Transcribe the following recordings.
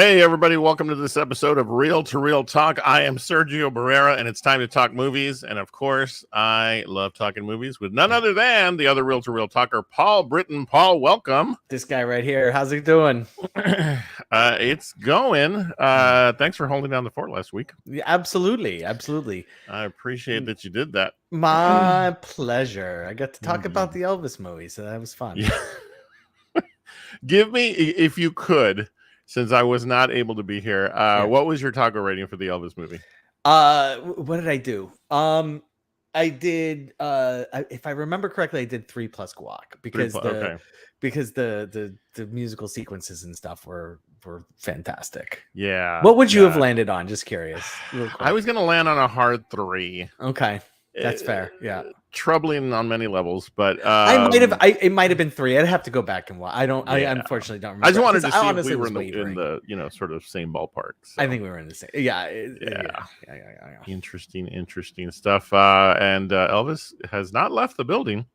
Hey, everybody, welcome to this episode of Real to Real Talk. I am Sergio Barrera, and it's time to talk movies. And of course, I love talking movies with none other than the other Real to Real Talker, Paul Britton. Paul, welcome. This guy right here. How's it doing? It's going. Thanks for holding down the fort last week. Yeah, absolutely. I appreciate that you did that. My pleasure. I got to talk about the Elvis movie, so that was fun. Yeah. Give me, if you could, since I was not able to be here, what was your taco rating for the Elvis movie? What did I do? I did. If I remember correctly, I did 3+ guac because the musical sequences and stuff were fantastic. Yeah. What would you have landed on? Just curious. I was gonna land on a hard 3. Okay. That's fair. Yeah. Troubling on many levels, but it might have been 3. I'd have to go back and watch. I unfortunately don't remember. I just wanted to see if we were in the sort of same ballpark. So. I think we were in the same. Yeah. Interesting stuff. And Elvis has not left the building.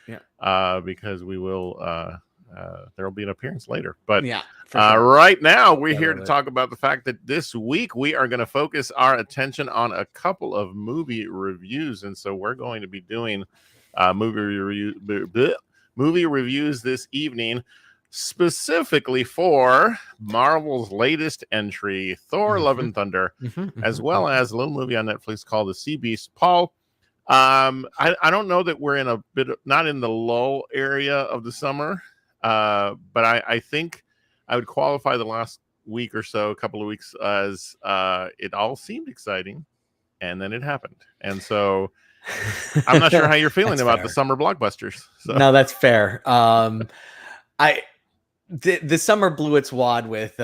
Yeah. Because we will there will be an appearance later. But yeah, sure. Right now we're here to talk about the fact that this week we are going to focus our attention on a couple of movie reviews, and so we're going to be doing movie reviews this evening, specifically for Marvel's latest entry, Thor: Love and Thunder, as well as a little movie on Netflix called The Sea Beast. Paul, I don't know that we're in a bit not in the lull area of the summer, but I think I would qualify the last week or so, a couple of weeks, as it all seemed exciting, and then it happened. And so I'm not sure how you're feeling about the summer blockbusters. So. No, that's fair. The summer blew its wad with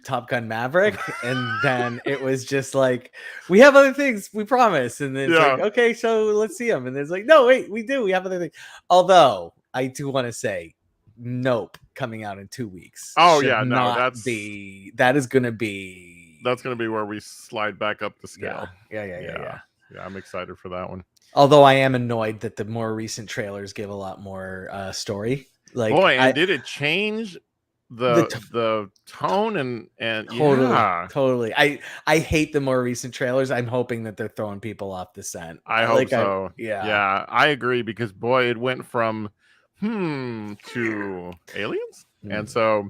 Top Gun Maverick, and then it was just like, we have other things, we promise. And then it's like, okay, so let's see them. And there's like, no, wait, we have other things. Although I do want to say, Nope coming out in 2 weeks. Oh yeah, no, that's going to be where we slide back up the scale. Yeah. I'm excited for that one. Although I am annoyed that the more recent trailers give a lot more story. Like, and did it change the tone and totally. I hate the more recent trailers. I'm hoping that they're throwing people off the scent. I hope so. Yeah, I agree, because boy, it went from to aliens, and so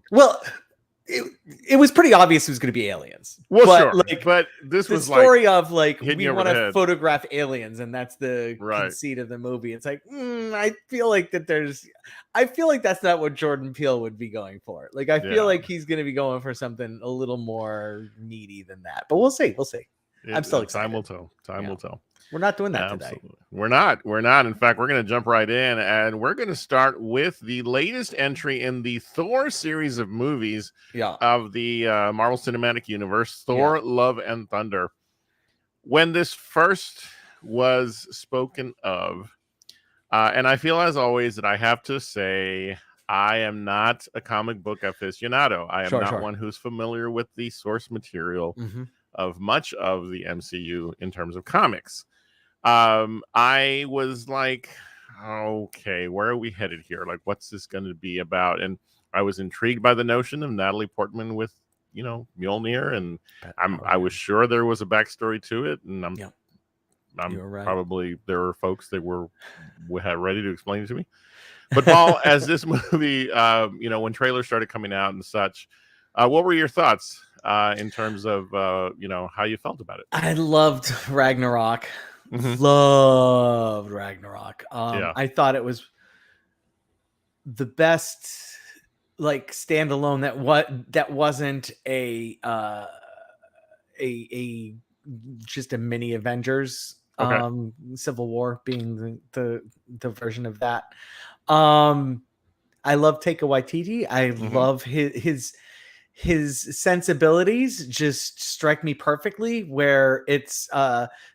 it was pretty obvious it was going to be aliens. Well, sure, but this was the story of like, we want to photograph aliens, and that's the conceit of the movie. It's like, I feel like that's not what Jordan Peele would be going for. Like, I feel like he's going to be going for something a little more meaty than that. But we'll see. I'm still excited. Time will tell. We're not doing that today. We're not. In fact, we're going to jump right in, and we're going to start with the latest entry in the Thor series of movies of the Marvel Cinematic Universe, Thor: Love and Thunder. When this first was spoken of, and I feel, as always, that I have to say, I am not a comic book aficionado. I am not one who's familiar with the source material of much of the MCU in terms of comics. I was like, okay, where are we headed here? Like, what's this going to be about? And I was intrigued by the notion of Natalie Portman with, Mjolnir, and I was sure there was a backstory to it, and I'm probably there were folks that were ready to explain it to me. But Paul, as this movie, when trailers started coming out and such, what were your thoughts in terms of how you felt about it? I loved Ragnarok. Loved Ragnarok. I thought it was the best, like, standalone that wasn't a just a mini Avengers. Civil War being the version of that. I love Taika Waititi. I love his sensibilities just strike me perfectly, where it's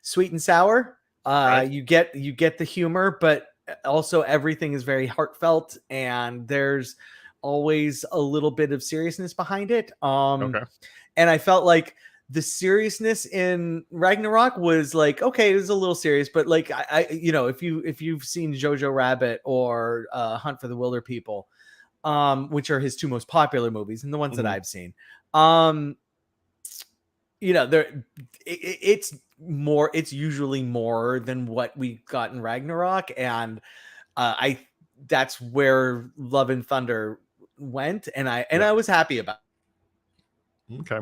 sweet and sour. You get the humor, but also everything is very heartfelt, and there's always a little bit of seriousness behind it. And I felt like the seriousness in Ragnarok was like, okay, it was a little serious, but like, I if you've seen Jojo Rabbit or Hunt for the Wilder People, which are his two most popular movies and the ones that I've seen, It's usually more than what we got in Ragnarok, and that's where Love and Thunder went, and I was happy about it. Okay.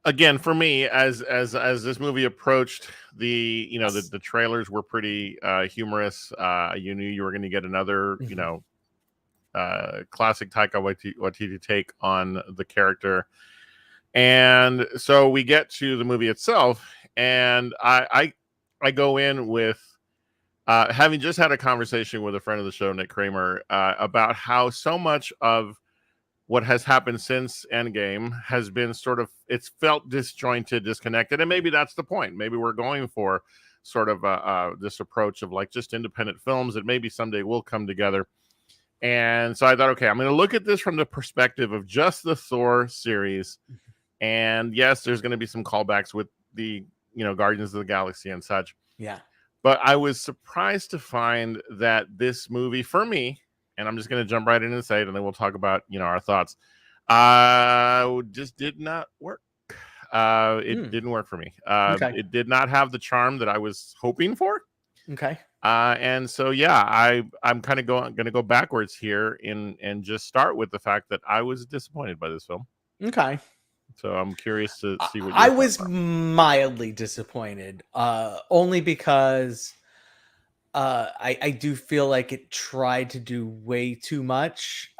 Again, for me, as this movie approached, the trailers were pretty humorous. You knew you were going to get another classic Taika Waititi take on the character, and so we get to the movie itself, and I go in with having just had a conversation with a friend of the show, Nick Kramer, about how so much of what has happened since Endgame has been it's felt disjointed, disconnected, and maybe that's the point. Maybe we're going for sort of this approach of like just independent films that maybe someday will come together. And so I thought, okay, I'm going to look at this from the perspective of just the Thor series. And yes, there's going to be some callbacks with the, Guardians of the Galaxy and such. Yeah. But I was surprised to find that this movie, for me, and I'm just going to jump right in and say it, and then we'll talk about, our thoughts, just did not work. It didn't work for me. Okay. It did not have the charm that I was hoping for. Okay. And so, yeah, I'm kind of going to go backwards here and just start with the fact that I was disappointed by this film. Okay. So I'm curious to see what I was mildly disappointed, only because I do feel like it tried to do way too much,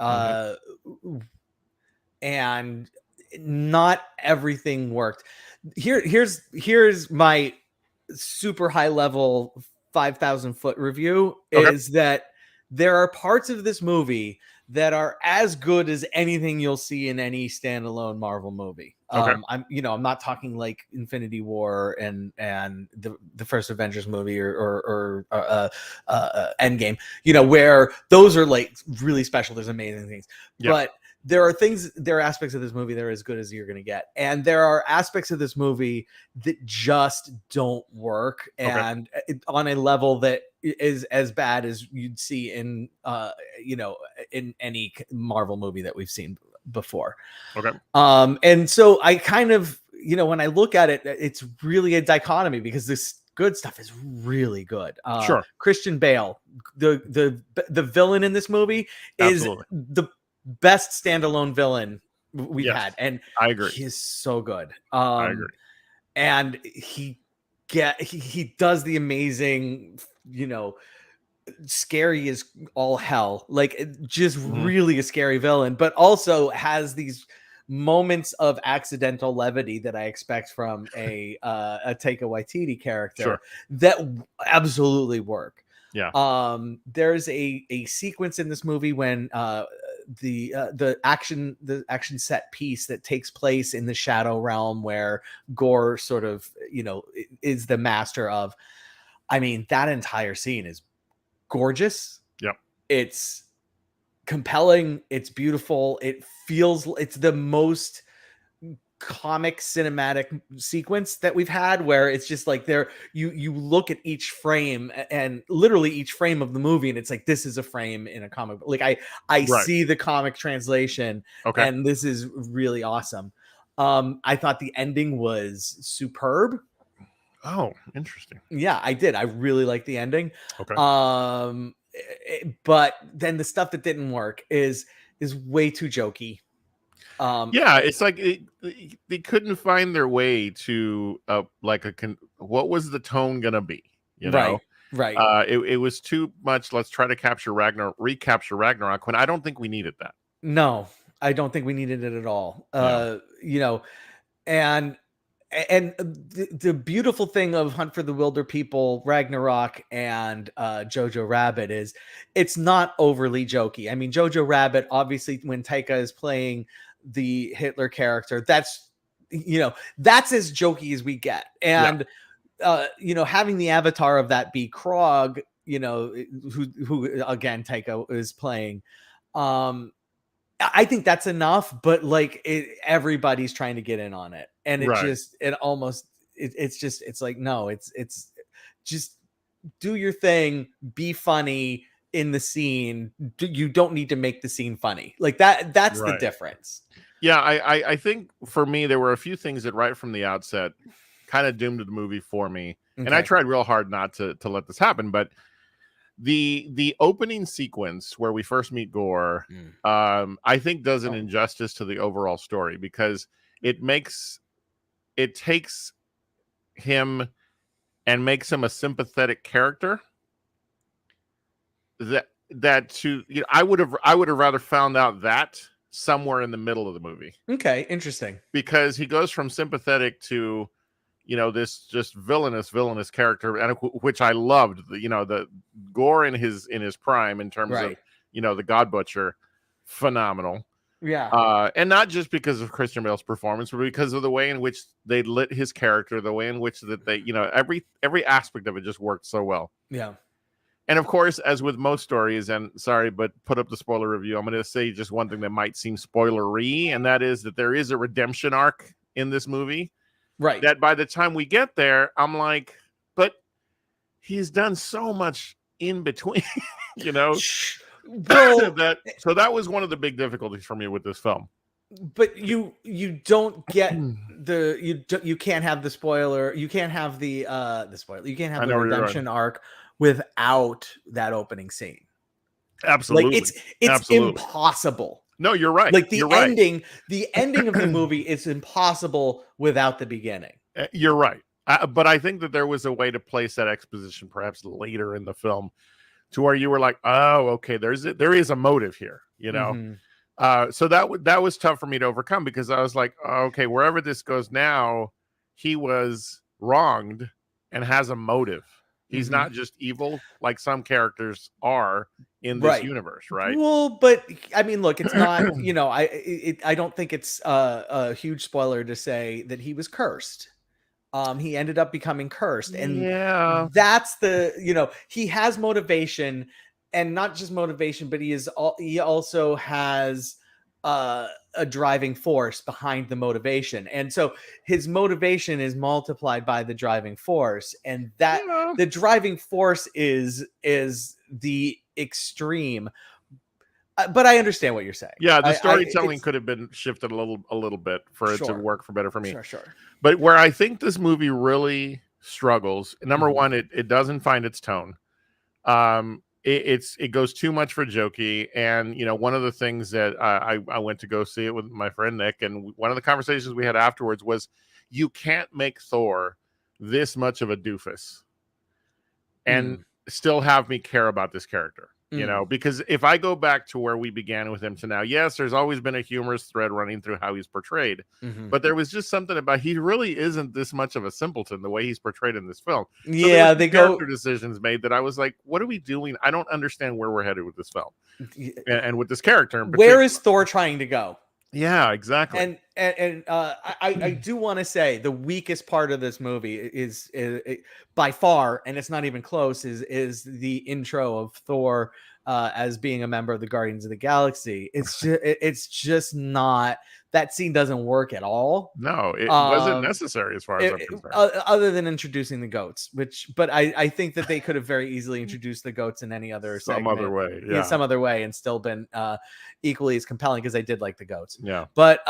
and not everything worked. Here's my super high level 5,000 foot review is that there are parts of this movie that are as good as anything you'll see in any standalone Marvel movie. I'm not talking like Infinity War and the first Avengers movie or Endgame, where those are like really special. There's amazing things, but there are aspects of this movie that are as good as you're going to get. And there are aspects of this movie that just don't work. And on a level that is as bad as you'd see in, in any Marvel movie that we've seen before. And so I kind of, when I look at it, it's really a dichotomy because this good stuff is really good. Christian Bale, the villain in this movie is the best standalone villain we've had, and I agree. He is so good. I agree, and he does the amazing, scary as all hell, like just really a scary villain, but also has these moments of accidental levity that I expect from a Taika Waititi character that absolutely work. There's a sequence in this movie when the action set piece that takes place in the Shadow Realm where Gore sort of is the master of. I mean, that entire scene is gorgeous. It's compelling. It's beautiful. It's the most comic cinematic sequence that we've had, where it's just like you look at each frame and literally each frame of the movie and it's like, this is a frame in a comic. Like I see the comic translation, and this is really awesome. I thought the ending was superb. Oh, interesting. Yeah, I did. I really like the ending. But then the stuff that didn't work is way too jokey. It's like they couldn't find their way to what was the tone gonna be, Right. It was too much. Let's try to recapture Ragnarok when I don't think we needed that. No, I don't think we needed it at all. And the beautiful thing of Hunt for the Wilder People, Ragnarok, and Jojo Rabbit is it's not overly jokey. I mean, Jojo Rabbit, obviously, when Taika is playing the Hitler character, that's as jokey as we get. And having the avatar of that be Krog, who again Taika is playing, I think that's enough. But like everybody's trying to get in on it, and it's like, no, it's just do your thing, be funny, in the scene, you don't need to make the scene funny. Like that's the difference. Yeah, I think for me there were a few things that right from the outset kind of doomed the movie for me. Okay. And I tried real hard not to let this happen, but the opening sequence where we first meet Gore, I think does an injustice to the overall story, because it takes him and makes him a sympathetic character I would have rather found out that somewhere in the middle of the movie. Okay, interesting. Because he goes from sympathetic to, this just villainous character, and which I loved. The Gore in his prime in terms of, the God Butcher, phenomenal. Yeah. And not just because of Christian Bale's performance, but because of the way in which they lit his character, the way in which that they, every aspect of it just worked so well. Yeah. And of course, as with most stories, and sorry, but put up the spoiler review, I'm going to say just one thing that might seem spoilery, and that is that there is a redemption arc in this movie. Right. That by the time we get there, I'm like, but he's done so much in between, Well, so that was one of the big difficulties for me with this film. But you don't get you can't have the spoiler. You can't have the spoiler. You can't have the redemption arc without that opening scene. Absolutely. Like it's impossible. No, you're right. Like the ending of the movie is impossible without the beginning. You're right. But I think that there was a way to place that exposition perhaps later in the film to where you were like, oh, okay, there is a motive here, Mm-hmm. So that was tough for me to overcome, because I was like, oh, okay, wherever this goes now, he was wronged and has a motive. He's not just evil like some characters are in this universe, right? Well, but I mean, look, it's not, I don't think it's a huge spoiler to say that he was cursed. He ended up becoming cursed, and that's he has motivation, and not just motivation, but he also has a driving force behind the motivation, and so his motivation is multiplied by the driving force, and that the driving force is the extreme. But I understand what you're saying. Yeah, the storytelling could have been shifted a little bit for it to work better for me. Sure. But where I think this movie really struggles, number one, it doesn't find its tone. It goes too much for jokey, and one of the things that I went to go see it with my friend Nick, and one of the conversations we had afterwards was, you can't make Thor this much of a doofus and still have me care about this character. Because if I go back to where we began with him to now, yes, there's always been a humorous thread running through how he's portrayed, but there was just something about, he really isn't this much of a simpleton the way he's portrayed in this film. So they character decisions made that I was like, what are we doing? I don't understand where we're headed with this film and with this character. Where is Thor trying to go? Yeah, exactly. And I do want to say the weakest part of this movie is by far, and it's not even close, is the intro of Thor as being a member of the Guardians of the Galaxy. It's just not, that scene doesn't work at all. No, it wasn't necessary as far as I'm concerned. Other than introducing the goats, but I think that they could have very easily introduced the goats in any other other way, in some other way, and still been equally as compelling, because I did like the goats. Yeah, but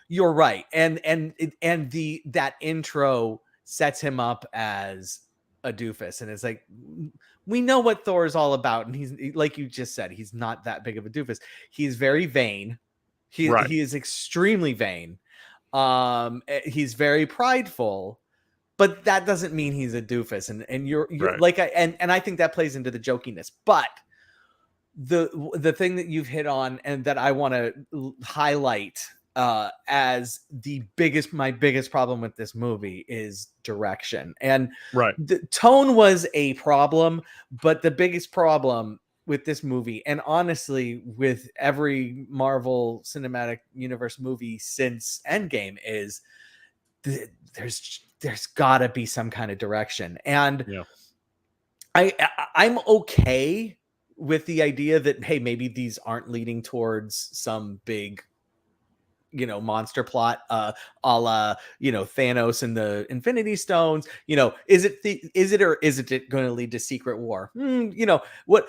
you're right, and that intro sets him up as a doofus, and it's like, we know what Thor is all about, and he's, like you just said, he's not that big of a doofus. He's very vain. He is extremely vain. He's very prideful, but that doesn't mean he's a doofus. And you're like, and I think that plays into the jokiness. But the thing that you've hit on, and that I want to highlight as my biggest problem with this movie, is direction. And the tone was a problem, but the biggest problem with this movie, and honestly with every Marvel Cinematic Universe movie since Endgame, is there's gotta be some kind of direction. And I'm okay with the idea that, hey, maybe these aren't leading towards some big monster plot, a la, Thanos and the Infinity Stones. Is it or isn't it going to lead to Secret War? What?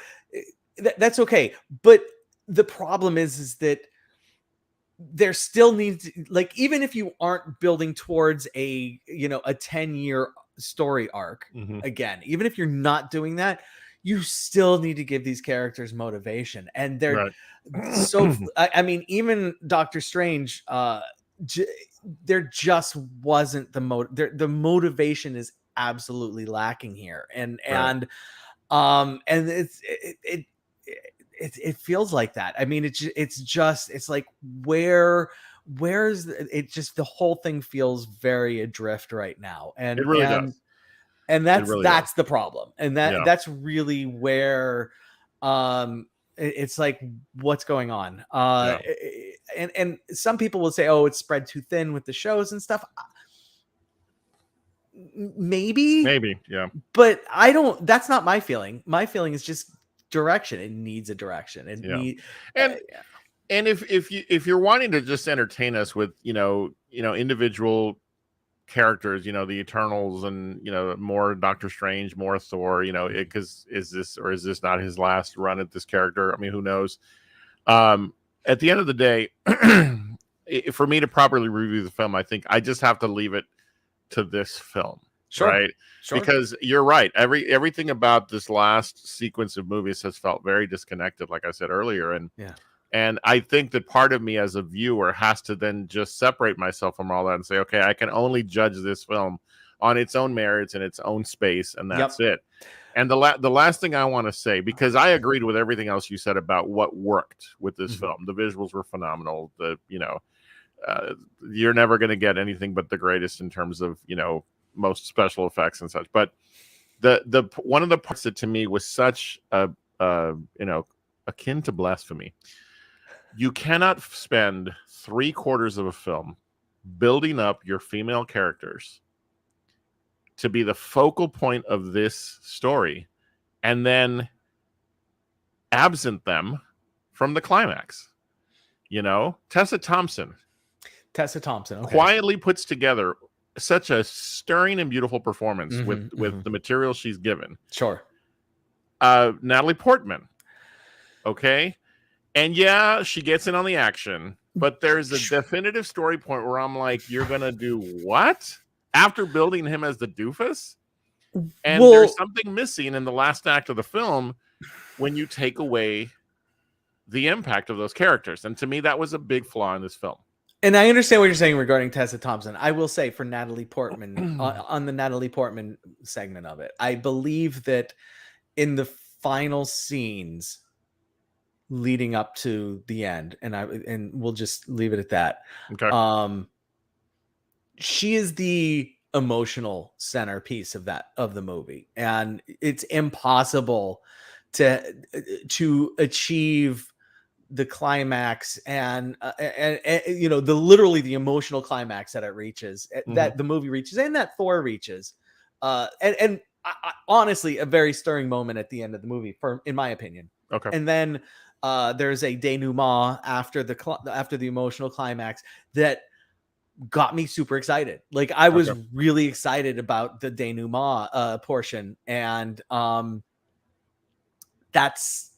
That's okay, but the problem is that there still needs, like, even if you aren't building towards a 10-year story arc, again, even if you're not doing that, you still need to give these characters motivation. And they're so I mean, even Doctor Strange, there just wasn't the motivation is absolutely lacking here. And it feels like that. I mean, it's like, where's it? Just the whole thing feels very adrift right now, and it really does. And that's the problem, and that's really where it's like, what's going on? And some people will say, oh, it's spread too thin with the shows and stuff. Maybe, yeah, but I don't. That's not my feeling. My feeling is just direction. It needs a direction. And if you're wanting to just entertain us with individual characters, the Eternals, and more Doctor Strange, more Thor, because is this not his last run at this character? I mean, who knows? At the end of the day, for me to properly review the film, I think I just have to leave it to this film. Sure. Right? Sure. Because you're right. Everything about this last sequence of movies has felt very disconnected, like I said earlier. And I think that part of me as a viewer has to then just separate myself from all that and say, okay, I can only judge this film on its own merits and its own space, and that's it. And the last thing I want to say, because I agreed with everything else you said about what worked with this film. The visuals were phenomenal. You're never going to get anything but the greatest in terms of, most special effects and such. But the one of the parts that to me was such akin to blasphemy. You cannot spend 3/4 of a film building up your female characters to be the focal point of this story and then absent them from the climax. Tessa Thompson okay, quietly puts together such a stirring and beautiful performance with the material she's given. Sure. Natalie Portman. Okay. And yeah, she gets in on the action, but there's a definitive story point where I'm like, you're going to do what? After building him as the doofus? And there's something missing in the last act of the film when you take away the impact of those characters. And to me, that was a big flaw in this film. And I understand what you're saying regarding Tessa Thompson. I will say for Natalie Portman, on the Natalie Portman segment of it, I believe that in the final scenes leading up to the end, and we'll just leave it at that. Okay. She is the emotional centerpiece of the movie, and it's impossible to achieve the climax and literally the emotional climax that it reaches, that the movie reaches, and that Thor reaches, and honestly, a very stirring moment at the end of the movie, in my opinion. Okay. And then there's a denouement after the emotional climax that got me super excited. Like, I was really excited about the denouement portion, and that's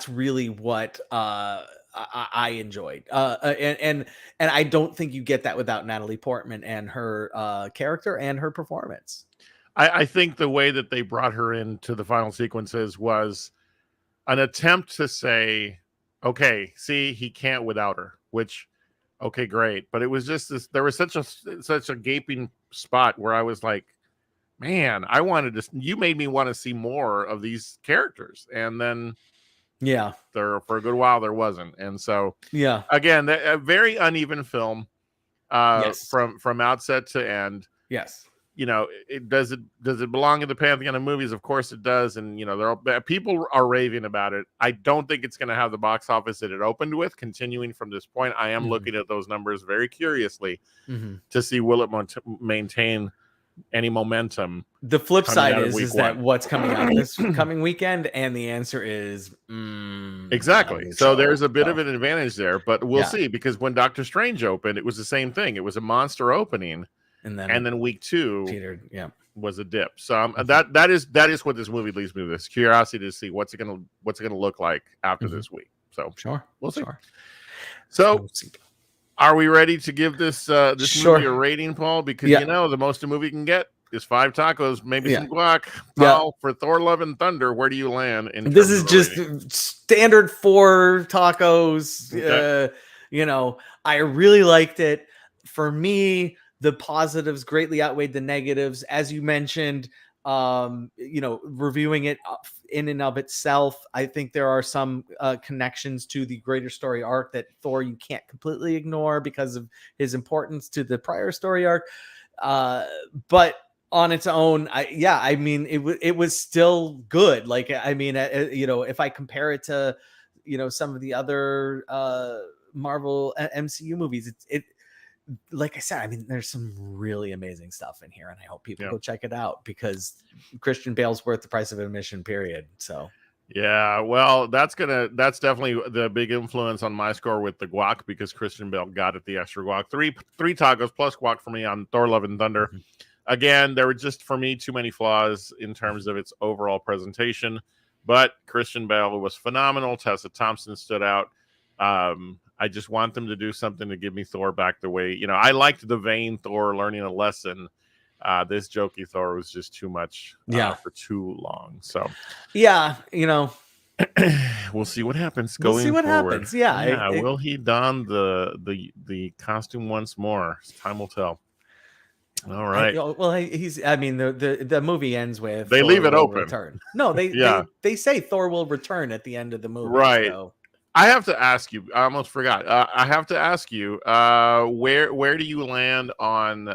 really what I enjoyed. And I don't think you get that without Natalie Portman and her character and her performance. I think the way that they brought her into the final sequences was an attempt to say, okay, see, he can't without her, which, okay, great. But it was just this, there was such a gaping spot where I was like, man, you made me want to see more of these characters. And then, there for a good while, there wasn't. And so, again, a very uneven film from outset to end. Yes. Does it belong in the pantheon of movies? Of course it does. And, people are raving about it. I don't think it's going to have the box office that it opened with. Continuing from this point, I am looking at those numbers very curiously to see, will it maintain any momentum. The flip side is that what's coming out this coming weekend, and the answer is exactly. So there's a bit of an advantage there, but we'll see, because when Doctor Strange opened, it was the same thing. It was a monster opening, and then week 2 was a dip. So that is what this movie leaves me with, this curiosity to see what's it gonna look like after this week. So we'll see. So are we ready to give this movie a rating, Paul? Because the most a movie can get is 5 tacos, maybe some guac. Paul, for Thor: Love and Thunder, where do you land? This is just standard 4 tacos. Okay. I really liked it. For me, the positives greatly outweighed the negatives, as you mentioned. Reviewing it in and of itself, I think there are some connections to the greater story arc that Thor you can't completely ignore because of his importance to the prior story arc. But on its own, it was still good. Like, if I compare it to, some of the other Marvel MCU movies, it like I said, there's some really amazing stuff in here, and I hope people go check it out, because Christian Bale's worth the price of admission, period. So yeah, well, that's definitely the big influence on my score with the guac, because Christian Bale got it, the extra guac. Three tacos plus guac for me on Thor: Love and Thunder. Again, there were just, for me, too many flaws in terms of its overall presentation, but Christian Bale was phenomenal. Tessa Thompson stood out. I just want them to do something to give me Thor back the way, I liked the vain Thor learning a lesson. This jokey Thor was just too much for too long. So, we'll see what happens going forward. Yeah. Will he don the costume once more? Time will tell. All right. The movie ends with they Thor leave it open. Return. No, they say Thor will return at the end of the movie. Right. So. I have to ask you. I almost forgot. I have to ask you. Where do you land on?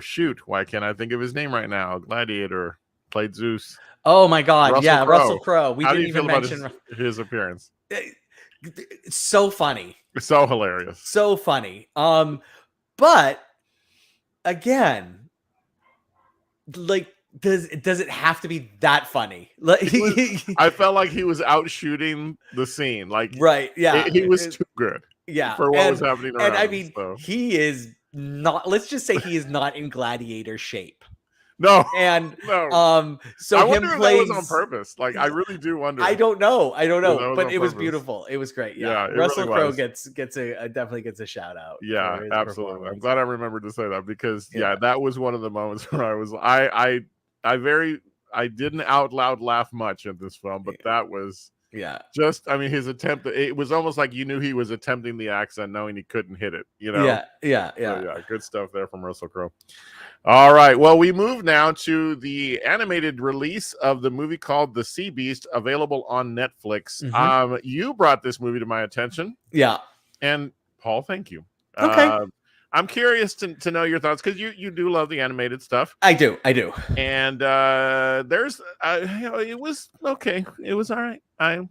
Shoot! Why can't I think of his name right now? Gladiator played Zeus. Oh my God! Russell Crowe. We didn't even mention his appearance. It's so funny. It's so hilarious. So funny. But again, like. Does it have to be that funny? I felt like he was out shooting the scene. Like, right. Yeah. He was too good. Yeah. For what was happening around. And he is not, let's just say he is not in gladiator shape. No. And no. So I wonder if that was on purpose. Like, I really do wonder. I don't know. But it was beautiful. It was great. Yeah. Russell Crowe definitely gets a shout out. Yeah, absolutely. I'm glad I remembered to say that, because that was one of the moments where I didn't out loud laugh much at this film, but that was just, his attempt. It was almost like you knew he was attempting the accent, knowing he couldn't hit it. Yeah. So, good stuff there from Russell Crowe. All right, well, we move now to the animated release of the movie called The Sea Beast, available on Netflix. You brought this movie to my attention. Yeah, and Paul, thank you. Okay. I'm curious to know your thoughts, because you do love the animated stuff. I do. And there's, it was okay. It was all right. I'm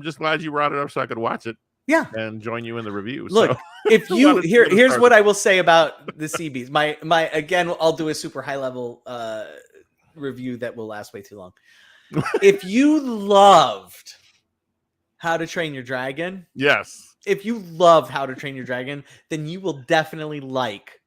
just glad you brought it up so I could watch it. Yeah, and join you in the review. Look, if you here's what I will say about the Sea Beast. My again, I'll do a super high level review that will last way too long. If you loved How to Train Your Dragon, yes. If you love How to Train Your Dragon, then you will definitely like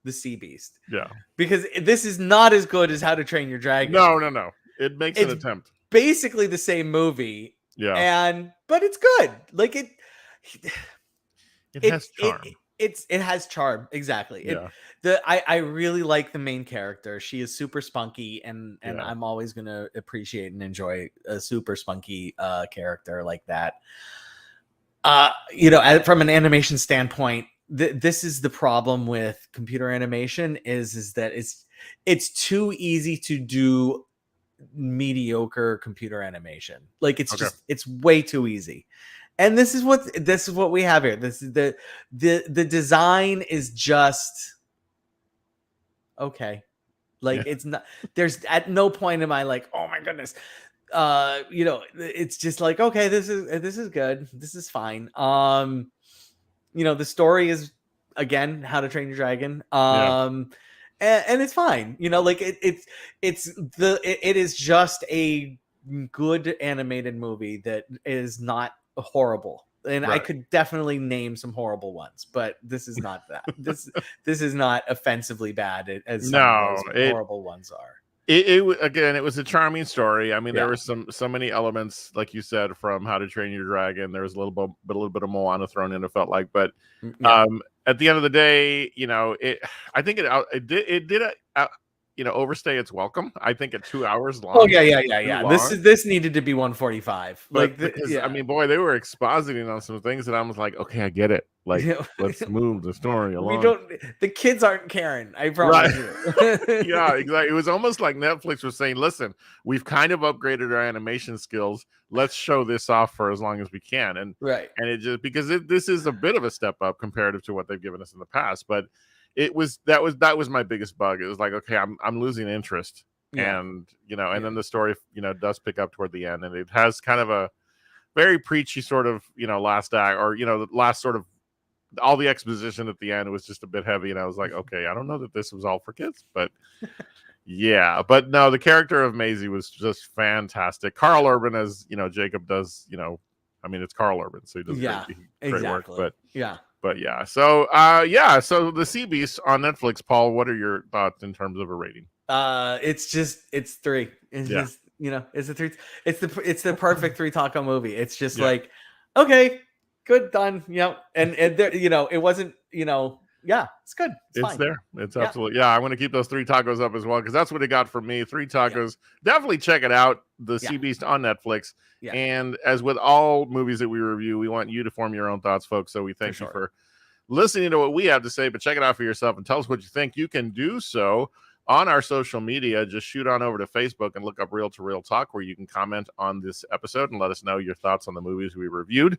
the Sea Beast. Yeah. Because this is not as good as How to Train Your Dragon. No. It makes an attempt. Basically the same movie. Yeah. But it's good. Like it has charm. It has charm. Exactly. Yeah. I really like the main character. She is super spunky, and I'm always going to appreciate and enjoy a super spunky character like that. From an animation standpoint, this is the problem with computer animation is that it's too easy to do mediocre computer animation. Like it's way too easy. And this is what we have here. This is the design is just okay. Like it's not, there's at no point am I like, oh my goodness. It's just like, okay, this is good. This is fine. The story is again, How to Train Your Dragon. Yeah. And it's fine, you know, like it is just a good animated movie that is not horrible. And I could definitely name some horrible ones, but this is not that. This is not offensively bad as some of those horrible ones are. It was a charming story. I mean, there were so many elements, like you said, from How to Train Your Dragon. There was a little bit of Moana thrown in. It felt like, but at the end of the day, you know, I think it did overstay its welcome. I think at 2 hours long. Oh yeah. This needed to be 145. But because I mean, boy, they were expositing on some things that I was like, okay, I get it. Like, let's move the story along. The kids aren't caring. I promise you. Yeah, exactly. It was almost like Netflix was saying, listen, we've kind of upgraded our animation skills. Let's show this off for as long as we can. And it just because this is a bit of a step up comparative to what they've given us in the past. But that was my biggest bug. It was like, okay, I'm losing interest. And and then the story does pick up toward the end, and it has kind of a very preachy sort of last act, or the last sort of all the exposition at the end was just a bit heavy, and I was like, okay, I don't know that this was all for kids, but yeah. But no, the character of Maisie was just fantastic. Carl Urban, as Jacob does, I mean, it's Carl Urban, so he does great work. But yeah, so so the Sea Beast on Netflix. Paul, what are your thoughts in terms of a rating? It's 3. It's just it's a 3. It's the perfect 3 taco movie. It's just like, okay, good, done. And there, it wasn't, it's good. It's fine. There. It's absolutely I'm going to keep those 3 tacos up as well, because that's what it got for me. 3 tacos. Definitely check it out. The Sea Beast on Netflix. And as with all movies that we review, we want you to form your own thoughts, folks. So we thank you for listening to what we have to say, but check it out for yourself and tell us what you think. You can do so on our social media. Just shoot on over to Facebook and look up Real to Real Talk, where you can comment on this episode and let us know your thoughts on the movies we reviewed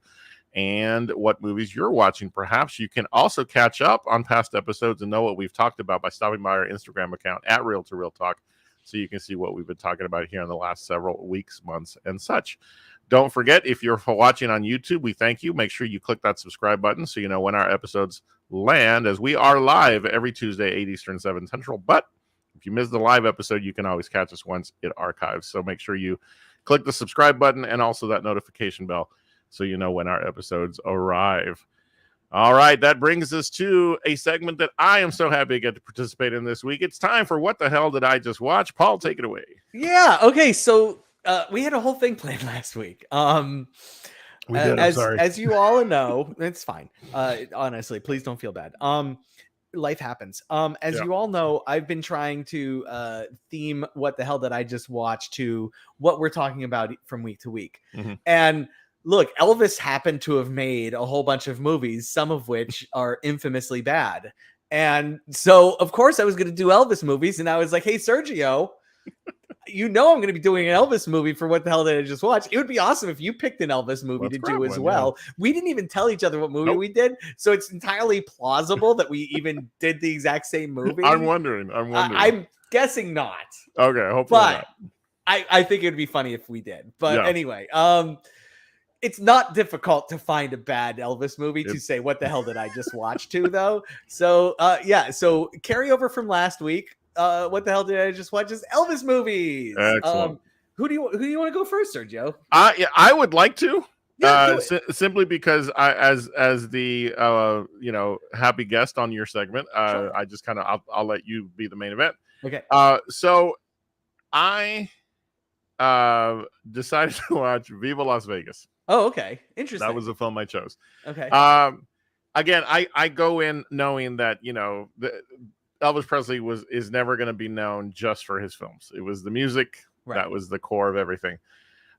and what movies you're watching. Perhaps you can also catch up on past episodes and know what we've talked about by stopping by our Instagram account at Real to Real Talk, so you can see what we've been talking about here in the last several weeks, months, and such. Don't forget, if you're watching on YouTube, we thank you. Make sure you click that subscribe button so you know when our episodes land, as we are live every Tuesday, 8 Eastern, 7 Central. But if you miss the live episode, you can always catch us once it archives. So make sure you click the subscribe button and also that notification bell so you know when our episodes arrive. All right, that brings us to a segment that I am so happy to get to participate in this week. It's time for What the Hell Did I Just Watch? Paul, take it away. Yeah, okay, so we had a whole thing planned last week. We did, I'm sorry. As you all know, it's fine. Honestly, please don't feel bad. Life happens. As you all know, I've been trying to theme What the Hell Did I Just Watch to what we're talking about from week to week. Mm-hmm. And look, Elvis happened to have made a whole bunch of movies, some of which are infamously bad. And so, of course, I was going to do Elvis movies. And I was like, hey, Sergio, I'm going to be doing an Elvis movie for What the Hell Did I Just Watch? It would be awesome if you picked an Elvis movie to do as well. Yeah. We didn't even tell each other what movie we did. So it's entirely plausible that we even did the exact same movie. I'm wondering. I'm guessing not. Okay, hopefully not. I think it would be funny if we did. But anyway, it's not difficult to find a bad Elvis movie to say, what the hell did I just watch to, though? So, so carryover from last week. What the hell did I just watch? Is Elvis movies. Excellent. Who do you want to go first, Sergio? I would like to. Simply because as the happy guest on your segment, I just kind of I'll let you be the main event. Okay. So I decided to watch Viva Las Vegas. Oh, okay. Interesting. That was the film I chose. Okay. Again, I go in knowing that Elvis Presley is never going to be known just for his films. It was the music that was the core of everything.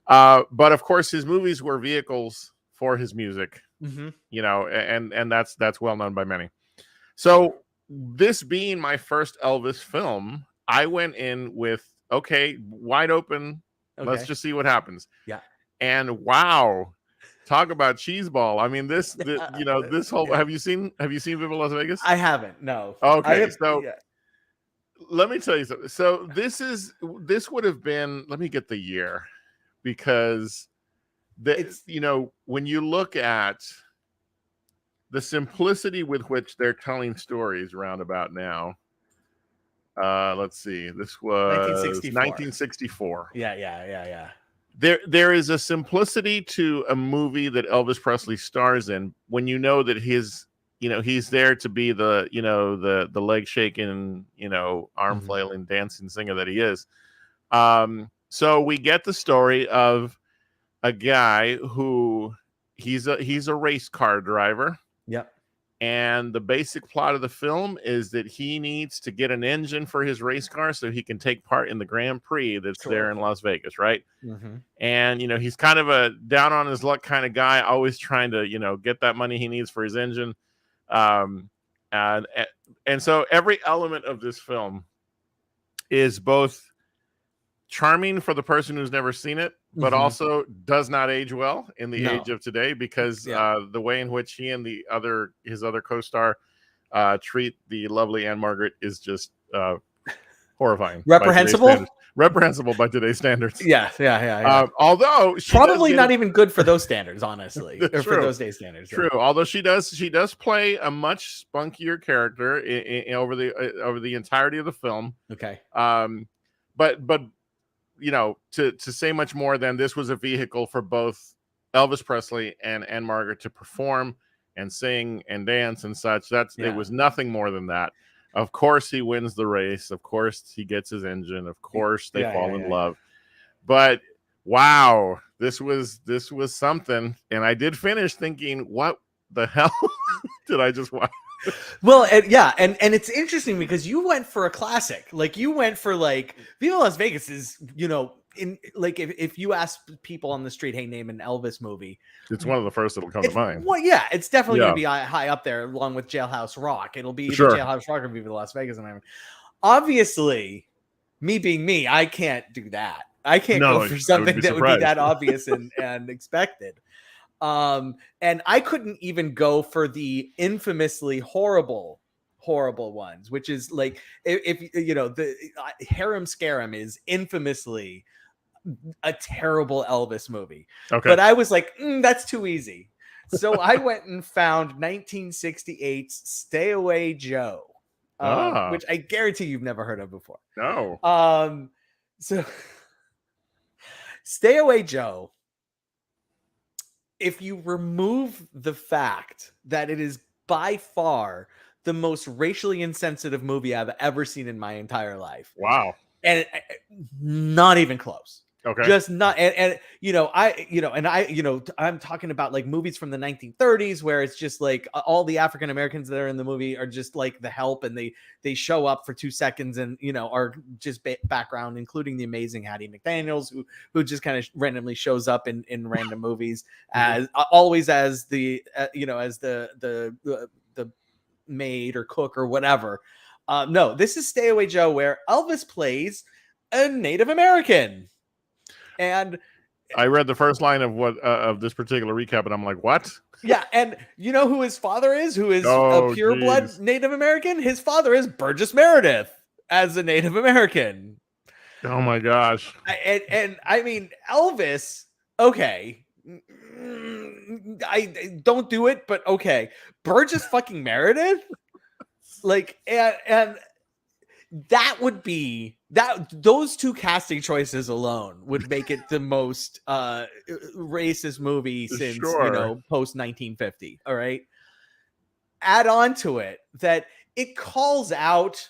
But of course, his movies were vehicles for his music. Mm-hmm. And that's well known by many. So this being my first Elvis film, I went in with wide open. Okay. Let's just see what happens. Yeah. And wow, talk about cheeseball. I mean, this whole. Have you seen Viva Las Vegas? I haven't. No. Okay, let me tell you something. So this would have been. Let me get the year, because when you look at the simplicity with which they're telling stories roundabout now. Let's see. This was 1964. Yeah. There is a simplicity to a movie that Elvis Presley stars in when you know that he's there to be the leg shaking, arm flailing, dancing singer that he is. So we get the story of a guy who he's a race car driver. Yep. And the basic plot of the film is that he needs to get an engine for his race car so he can take part in the Grand Prix that's there in Las Vegas, right? And, he's kind of a down on his luck kind of guy, always trying to, get that money he needs for his engine. And so every element of this film is both charming for the person who's never seen it, but also does not age well in the age of today, because the way in which he and his other co-star treat the lovely Anne Margaret is just horrifying. Reprehensible by today's standards. Yeah. Although probably not even good for those standards, honestly, or for those days standards. True. Yeah. Although she does play a much spunkier character over the entirety of the film. Okay. But to say much more than this was a vehicle for both Elvis Presley and Anne Margaret to perform and sing and dance and such. It was nothing more than that. Of course he wins the race. Of course he gets his engine. Of course they fall in love. But wow, this was something. And I did finish thinking, what the hell did I just watch? Well, and it's interesting because you went for a classic. Like, you went for Viva Las Vegas is, in if you ask people on the street, hey, name an Elvis movie, it's one of the first that'll come to mind. Well, yeah, it's definitely going to be high up there along with Jailhouse Rock. It'll be either Jailhouse Rock or Viva Las Vegas. And obviously, me being me, I can't do that. I can't go for something that would be that obvious and expected. And I couldn't even go for the infamously horrible ones, which is if the Harem Scarum is infamously a terrible Elvis movie. Okay. But I was like, that's too easy. So I went and found 1968's Stay Away Joe, which I guarantee you've never heard of before. No. So Stay Away Joe, if you remove the fact that it is by far the most racially insensitive movie I've ever seen in my entire life. Wow. And not even close. Okay. Just not. And I'm talking about movies from the 1930s where it's just all the African Americans that are in the movie are just the help, and they show up for 2 seconds and, are just background, including the amazing Hattie McDaniels, who just kind of randomly shows up in random movies as always as the maid or cook or whatever. No, this is Stay Away Joe, where Elvis plays a Native American. And I read the first line of this particular recap, and I'm like, what? Yeah, and you know who his father is? Who is a pureblood Native American? His father is Burgess Meredith as a Native American. Oh my gosh! And I mean, Elvis. Okay, I don't do it, but okay, Burgess fucking Meredith. And that would be those two casting choices alone would make it the most racist movie since post 1950. All right. Add on to it that it calls out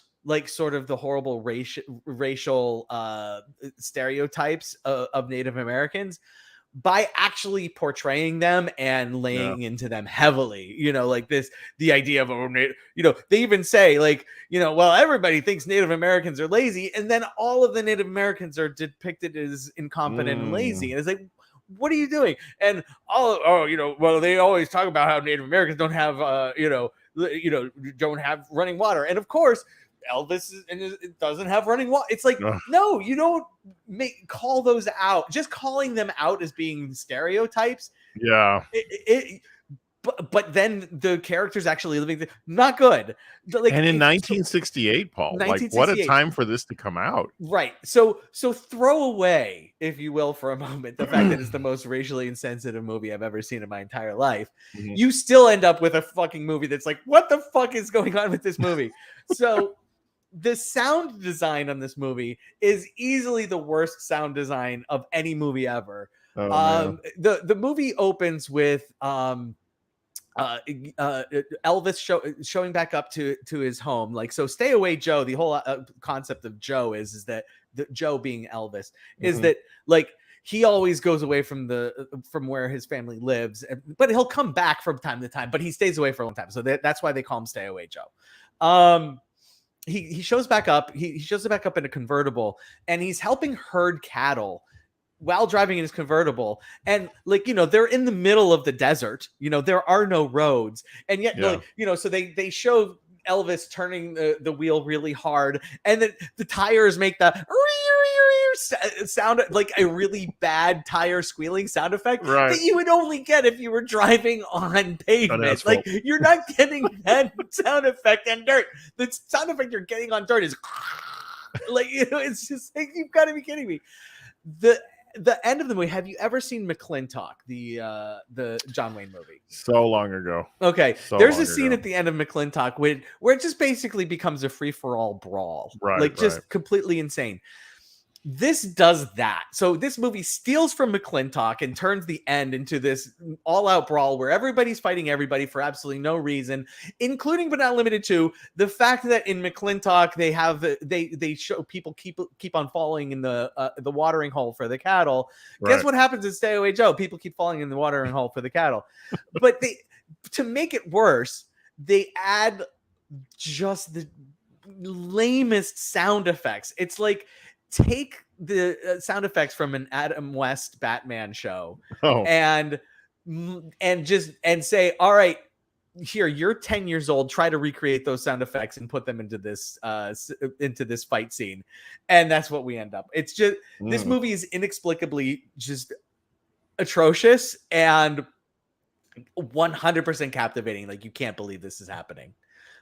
sort of the horrible racial stereotypes of Native Americans by actually portraying them and laying into them heavily, the idea of, they even say well, everybody thinks Native Americans are lazy. And then all of the Native Americans are depicted as incompetent and lazy. And it's what are you doing? And well, they always talk about how Native Americans don't have, don't have running water. And of course, Elvis doesn't have running water. It's no, you don't call those out. Just calling them out as being stereotypes. Yeah. but then the characters actually living not good. Like, and in 1968, Paul, 1968, like what a time for this to come out. Right. So throw away, if you will, for a moment, the fact that it's the most racially insensitive movie I've ever seen in my entire life. Mm-hmm. You still end up with a fucking movie that's like, what the fuck is going on with this movie? So the sound design on this movie is easily the worst sound design of any movie ever. The movie opens with Elvis showing back up to his home. Like, so Stay Away Joe, the whole concept of Joe is that Joe being Elvis is that like he always goes away from where his family lives, but he'll come back from time to time, but he stays away for a long time. So that's why they call him Stay Away Joe. He shows back up. He shows back up in a convertible, and he's helping herd cattle while driving in his convertible. And like, they're in the middle of the desert, there are no roads. And yet, like, so they show Elvis turning the wheel really hard, and then the tires make the sound, like a really bad tire squealing sound effect that you would only get if you were driving on pavement. Like, you're not getting that sound effect on dirt. The sound effect you're getting on dirt is like, it's just like, you've got to be kidding me. The end of the movie. Have you ever seen McClintock, the John Wayne movie? So long ago. Okay, there's a scene at the end of McClintock where it just basically becomes a free for all brawl, just completely insane. This does that. So this movie steals from McClintock and turns the end into this all-out brawl where everybody's fighting everybody for absolutely no reason, including but not limited to the fact that in McClintock they show people keep on falling in the watering hole for the cattle. Guess what happens in Stay Away Joe? People keep falling in the watering hole for the cattle. But to make it worse, they add just the lamest sound effects. It's like, take the sound effects from an Adam West Batman show and say, all right, here, you're 10 years old, try to recreate those sound effects and put them into this fight scene. And that's what we end up. It's just, this movie is inexplicably just atrocious and 100% captivating. Like, you can't believe this is happening.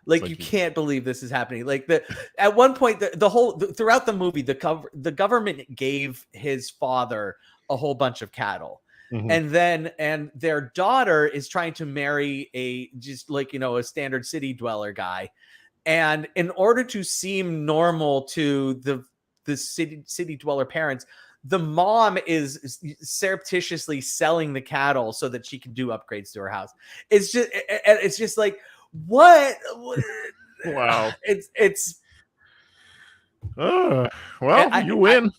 Like, you can't believe this is happening. Like, at one point, throughout the movie, the government gave his father a whole bunch of cattle. Mm-hmm. And their daughter is trying to marry a standard city dweller guy. And in order to seem normal to the city dweller parents, the mom is surreptitiously selling the cattle so that she can do upgrades to her house. It's just like, what? Wow. It's well, you win.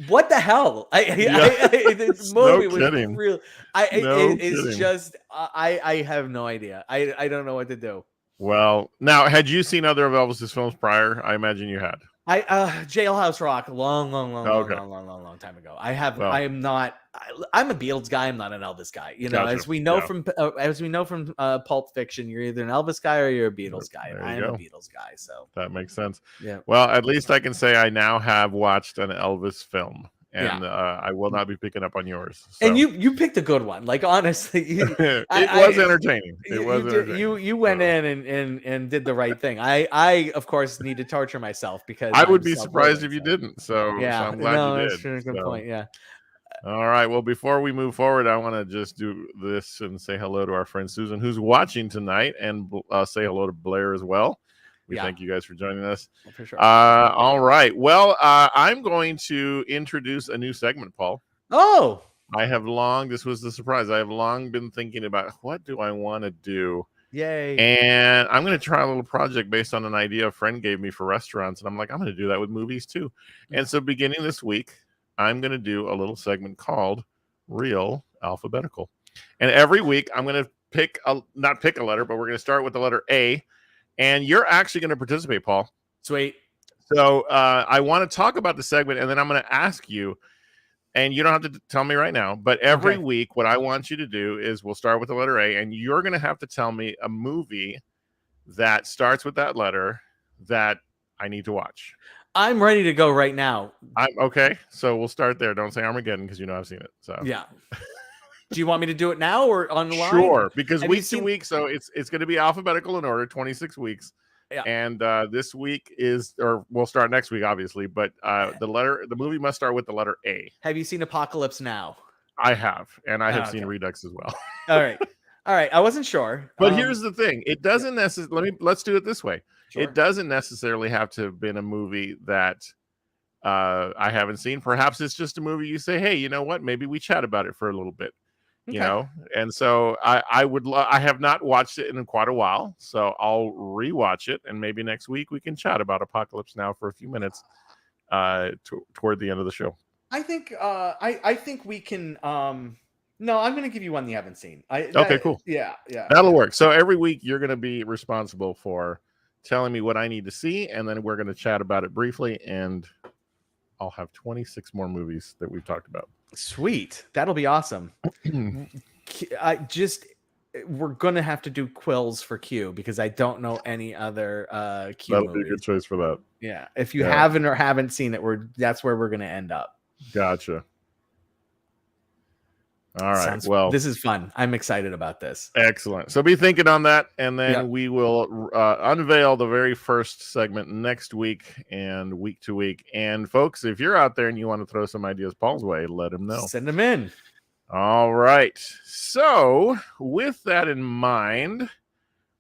What the hell? This movie was real. It's just I have no idea. I don't know what to do. Well, now, had you seen other of Elvis's films prior? I imagine you had. Jailhouse Rock, long time ago. I'm a Beatles guy. I'm not an Elvis guy. Gotcha. As we know from Pulp Fiction, you're either an Elvis guy or you're a Beatles guy. I am a Beatles guy, so that makes sense. Yeah. Well, at least I can say I now have watched an Elvis film. And I will not be picking up on yours. So. And you picked a good one. Like, honestly, it was entertaining. You went in and did the right thing. I of course need to torture myself because I would be surprised if you didn't. So, yeah, I'm glad you did. That's a good point. Yeah. All right. Well, before we move forward, I want to just do this and say hello to our friend Susan, who's watching tonight, and say hello to Blair as well. We thank you guys for joining us. For sure. All right. Well, I'm going to introduce a new segment, Paul. Oh. This was the surprise. I have long been thinking about what do I want to do. Yay. And I'm going to try a little project based on an idea a friend gave me for restaurants. And I'm like, I'm going to do that with movies too. And so beginning this week, I'm going to do a little segment called Real Alphabetical. And every week I'm going to not pick a letter, but we're going to start with the letter A. And you're actually going to participate, Paul. Sweet. So I want to talk about the segment, and then I'm going to ask you, and you don't have to tell me right now, but every week what I want you to do is we'll start with the letter A, and you're going to have to tell me a movie that starts with that letter that I need to watch. I'm ready to go right now. Okay, so we'll start there. Don't say Armageddon because I've seen it. So yeah. Do you want me to do it now or on the line? Sure, because week to week, so it's going to be alphabetical in order, 26 weeks. Yeah. And this week we'll start next week, obviously, but the movie must start with the letter A. Have you seen Apocalypse Now? I have, and I have seen Redux as well. All right. I wasn't sure. But here's the thing. It doesn't necessarily, let's do it this way. Sure. It doesn't necessarily have to have been a movie that I haven't seen. Perhaps it's just a movie you say, hey, you know what? Maybe we chat about it for a little bit, you know? And so I have not watched it in quite a while, so I'll rewatch it, and maybe next week we can chat about Apocalypse Now for a few minutes toward the end of the show. I think I think we can no, I'm going to give you one you haven't seen. Okay, cool. Yeah. That'll work. So every week you're going to be responsible for telling me what I need to see, and then we're going to chat about it briefly, and I'll have 26 more movies that we've talked about. Sweet. That'll be awesome. We're going to have to do quills for Q because I don't know any other Q movies. That'll be a good choice for that. Yeah. If you haven't seen it, that's where we're going to end up. Gotcha. All right. This is fun. I'm excited about this. Excellent. So be thinking on that, and then we will unveil the very first segment next week and week to week. And folks, if you're out there and you want to throw some ideas Paul's way, let him know. Send them in. All right. So with that in mind,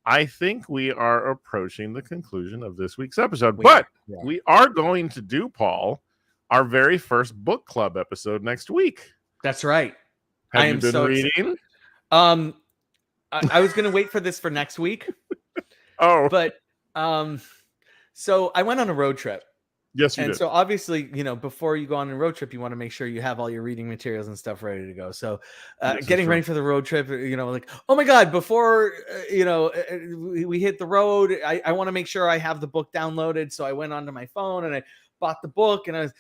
I think we are approaching the conclusion of this week's episode. We are going to do, Paul, our very first book club episode next week. That's right. Have you been reading? I was going to wait for this for next week. But so I went on a road trip. Yes, you did. So obviously, before you go on a road trip, you want to make sure you have all your reading materials and stuff ready to go. So getting ready for the road trip, like, oh my God, before, we hit the road, I want to make sure I have the book downloaded. So I went onto my phone and I bought the book and I was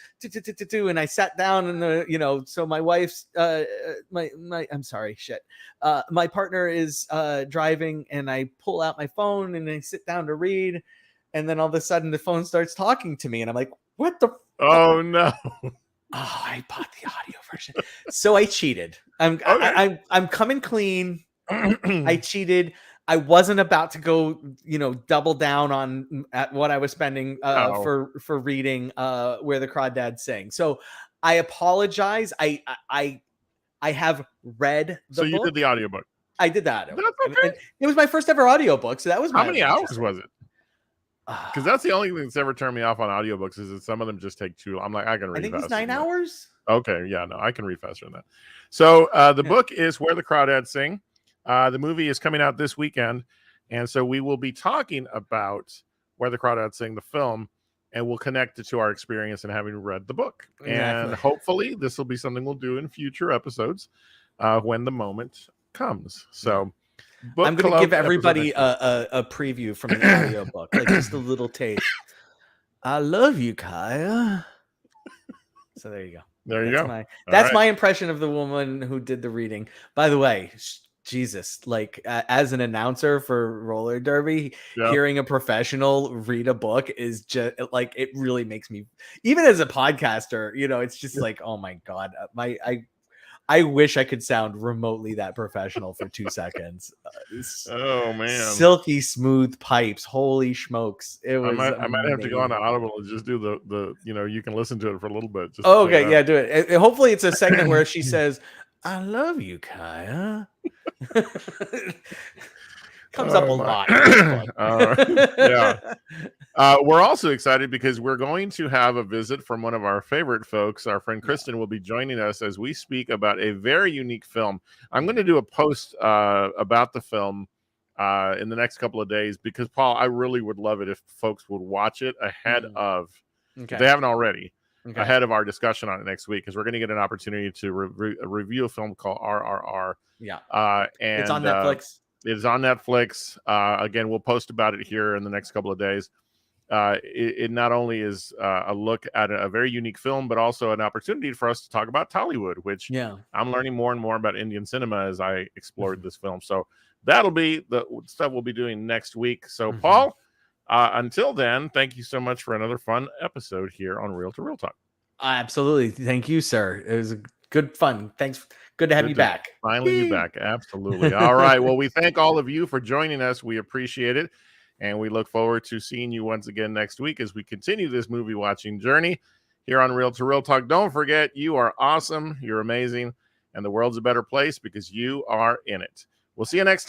and I sat down and so my wife's my partner is driving and I pull out my phone and I sit down to read, and then all of a sudden the phone starts talking to me and I'm like, what the oh no. I bought the audio version. So I cheated. I'm coming clean. I cheated. I wasn't about to go, double down on at what I was spending for reading Where the Crawdads Sing. So I apologize. I have read the book. So you did the audiobook. I did the audiobook. That's okay. And it was my first ever audiobook. So that was how many hours was it? Because that's the only thing that's ever turned me off on audiobooks is that some of them just take too long. I'm like, I can read. I think it's 9 hours. Okay, yeah, no, I can read faster than that. So the book is Where the Crawdads Sing. The movie is coming out this weekend, and so we will be talking about Where the Crawdads Sing, the film, and we'll connect it to our experience and having read the book. Exactly. And hopefully this will be something we'll do in future episodes when the moment comes. So I'm going to give everybody a preview from the audiobook, like just a little taste. I love you, Kaya. So there you go. That's my impression of the woman who did the reading. By the way, Jesus, like as an announcer for roller derby, hearing a professional read a book is just like, it really makes me, even as a podcaster, it's just like, oh my God, I wish I could sound remotely that professional for 2 seconds. Oh man, silky smooth pipes. Holy smokes! It was. I might have to go on Audible and just do the you can listen to it for a little bit. Just okay, yeah, do it. Hopefully, it's a segment where she says, "I love you, Kaya." Comes up a lot. We're also excited because we're going to have a visit from one of our favorite folks. Our friend Kristen will be joining us as we speak about a very unique film. I'm going to do a post about the film in the next couple of days because, Paul, I really would love it if folks would watch it ahead of, if they haven't already, ahead of our discussion on it next week, because we're going to get an opportunity to review a film called RRR. Yeah. And it's on Netflix. It is on Netflix. Again, we'll post about it here in the next couple of days. It not only is a look at a very unique film, but also an opportunity for us to talk about Tollywood, which I'm learning more and more about Indian cinema as I explored this film. So that'll be the stuff we'll be doing next week. So, Paul, until then, thank you so much for another fun episode here on Real to Real Talk. Absolutely. Thank you, sir. It was good fun. Thanks. Good to have you back. Finally be back. Absolutely. All right. Well, we thank all of you for joining us. We appreciate it. And we look forward to seeing you once again next week as we continue this movie watching journey here on Real to Real Talk. Don't forget, you are awesome. You're amazing. And the world's a better place because you are in it. We'll see you next time.